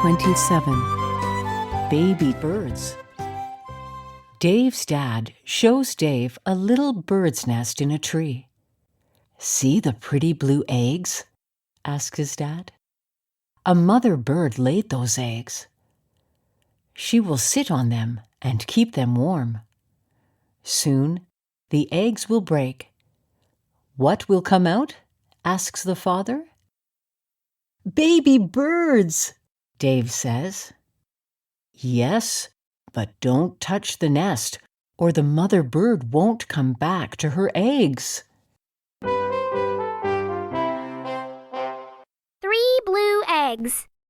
27. Baby birds. Dave's dad shows Dave a little bird's nest in a tree. "See the pretty blue eggs?" asks his dad. "A mother bird laid those eggs. She will sit on them and keep them warm. Soon the eggs will break. What will come out?" asks the father. "Baby birds," Dave says. "Yes, but don't touch the nest, or the mother bird won't come back to her eggs." 3 blue eggs.